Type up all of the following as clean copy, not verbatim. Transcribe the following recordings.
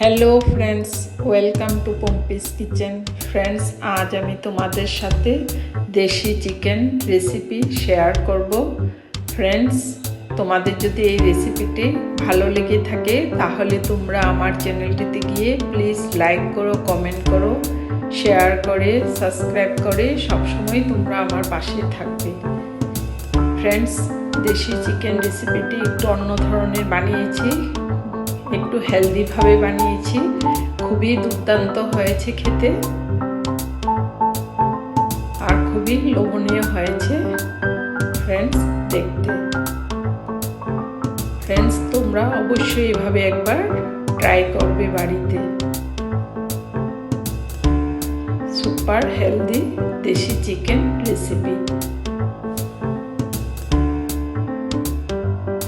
Hello friends, welcome to Pompi's kitchen. Friends, আজ আমি তোমাদের সাথে দেশি চিকেন রেসিপি শেয়ার করব। ফ্রেন্ডস, তোমাদের যদি এই রেসিপিটি ভালো লেগে থাকে তাহলে তোমরা আমার চ্যানেলটিতে গিয়ে প্লিজ লাইক করো, কমেন্ট করো, শেয়ার করে সাবস্ক্রাইব করে সবসময় তোমরা আমার পাশে থাকবে। ফ্রেন্ডস, দেশি চিকেন রেসিপিটি একটু অন্য ধরনের বানিয়েছি, একটু হেলদিভাবে বানিয়েছি, খুবই দুর্দান্ত হয়েছে খেতে আর খুবই লোভনীয় হয়েছে ফ্রেন্ডস দেখতে। ফ্রেন্ডস, তোমরা অবশ্যই এভাবে একবার ট্রাই করবে বাড়িতে। সুপার হেলদি দেশি চিকেন রেসিপি।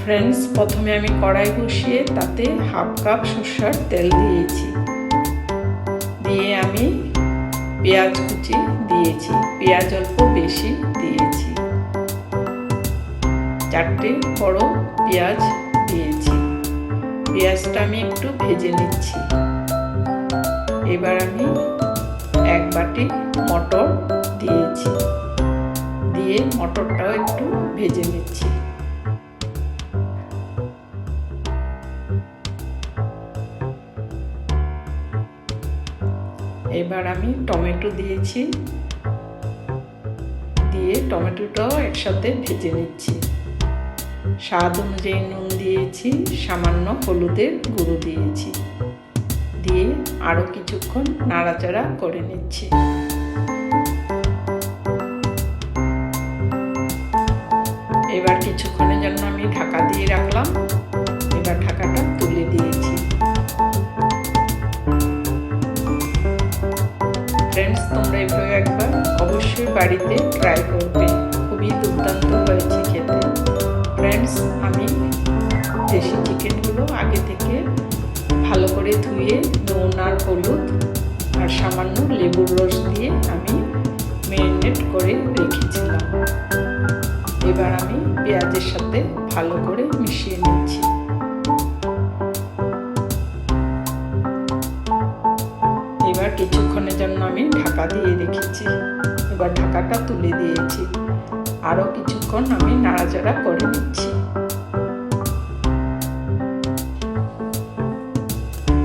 ফ্রেন্ডস, প্রথমে আমি কড়াই বসিয়ে তাতে হাফ কাপ সরষের তেল দিয়েছি, দিয়ে আমি পেঁয়াজ কুচি দিয়েছি, পেঁয়াজ অল্প বেশি দিয়েছি, 4টে বড় পেঁয়াজ দিয়েছি। পেঁয়াজটা আমি একটু ভেজে নিচ্ছি। এবার আমি 1 বাটি মটর দিয়েছি, দিয়ে মটরটাও একটু ভেজে নিচ্ছি। এবার আমি টমেটো দিয়েছি, দিয়ে টমেটোটাও একসাথে ভেজে নিচ্ছি। স্বাদ অনুযায়ী নুন দিয়েছি, সামান্য হলুদের গুঁড়ো দিয়েছি, দিয়ে আরও কিছুক্ষণ নাড়াচাড়া করে নিচ্ছি। এবার কিছুক্ষণের জন্য আমি ঢাকা দিয়ে রাখলাম। এবার ঢাকাটা তুলে দিয়েছি। ফ্রেন্ডস, তোমরা এভাবে একবার অবশ্যই বাড়িতে ট্রাই করবে, খুবই দুর্দান্ত হয়েছে খেতে। ফ্রেন্ডস, আমি দেশি চিকেনগুলো আগে থেকে ভালো করে ধুয়ে নুন আর হলুদ আর সামান্য লেবুর রস দিয়ে আমি ম্যারিনেট করে রেখেছিলাম। এবার আমি পেঁয়াজের সাথে ভালো করে মিশিয়ে নিচ্ছি। এবার কিছুক্ষণের জন্য আমি ঢাকা দিয়ে রেখেছি। এবার ঢাকাটা তুলে দিয়েছি, আরও কিছুক্ষণ আমি নাড়াচাড়া করে নিচ্ছি।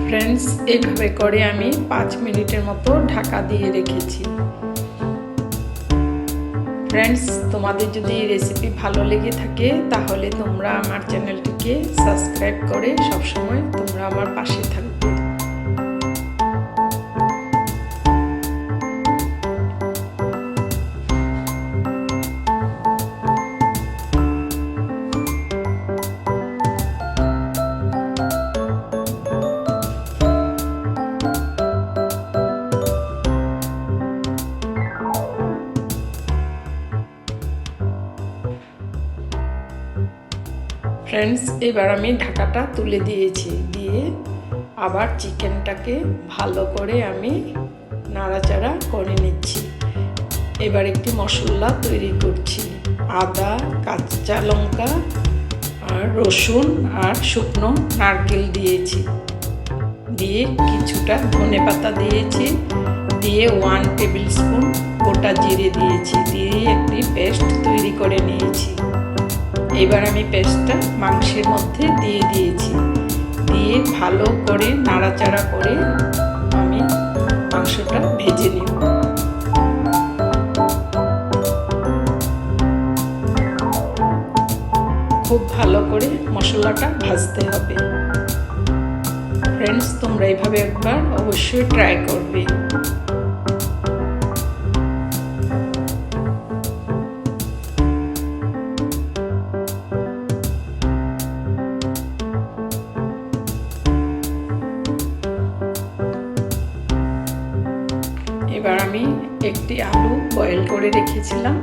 ফ্রেন্ডস, এইভাবে করে আমি 5 মিনিটের মতো ঢাকা দিয়ে রেখেছি। ফ্রেন্ডস, তোমাদের যদি এই রেসিপি ভালো লেগে থাকে তাহলে তোমরা আমার চ্যানেলটিকে সাবস্ক্রাইব করে সবসময় তোমরা আমার পাশে থাকবে। ফ্রেন্ডস, এবার আমি ঢাকাটা তুলে দিয়েছি, দিয়ে আবার চিকেনটাকে ভালো করে আমি নাড়াচাড়া করে নিচ্ছি। এবার একটি মশলা তৈরি করছি। আদা, কাঁচা লঙ্কা আর রসুন আর শুকনো নারকেল দিয়েছি, দিয়ে কিছুটা ধনেপাতা দিয়েছি, দিয়ে 1 টেবিল স্পুন গোটা জিরে দিয়েছি, দিয়ে একটি পেস্ট তৈরি করে নিয়েছি। এবার আমি পেস্টটা মাংসের মধ্যে দিয়ে দিয়েছি, দিয়ে ভালো করে নাড়াচাড়া করে আমি মাংসটা ভেজে নিব। খুব ভালো করে মশলাটা ভাজতে হবে। ফ্রেন্ডস, তোমরা এইভাবে একবার অবশ্যই ট্রাই করবে। এবার আমি একটি আলু বয়েল করে রেখেছিলাম,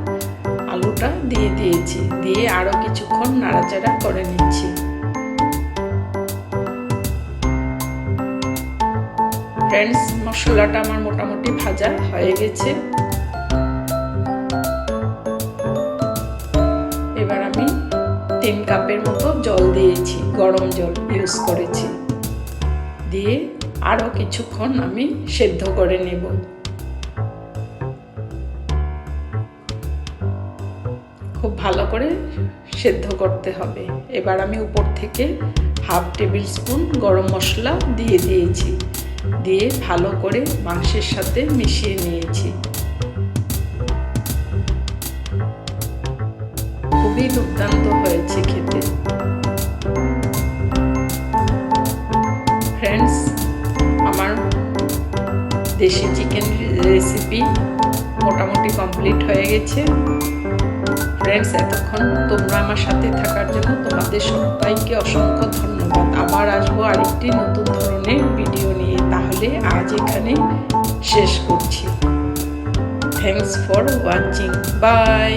আলুটা দিয়ে দিয়েছি, দিয়ে আরও কিছুক্ষণ নাড়াচাড়া করে নিচ্ছি। ফ্রেন্ডস, মশলাটা আমার মোটামুটি ভাজা হয়ে গেছে। এবার আমি 3 কাপের মতো জল দিয়েছি, গরম জল ইউজ করেছি, দিয়ে আরও কিছুক্ষণ আমি সেদ্ধ করে নেব। খুব ভালো করে সেদ্ধ করতে হবে। এবার আমি উপর থেকে 1/2 টেবিল স্পুন গরম মশলা দিয়ে দিয়েছি, দিয়ে ভালো করে মাংসের সাথে মিশিয়ে নিয়েছি। খুবই দুর্দান্ত হয়েছে খেতে। ফ্রেন্ডস, আমার দেশি চিকেন রেসিপি মোটামুটি কমপ্লিট হয়ে গেছে। ফ্রেন্ডস, এতক্ষণ তোমরা আমার সাথে থাকার জন্য তোমাদের সবাইকে অসংখ্য ধন্যবাদ। আবার আসবো আরেকটি নতুন ধরনের ভিডিও নিয়ে। তাহলে আজ এখানে শেষ করছি। Thanks for watching. বাই।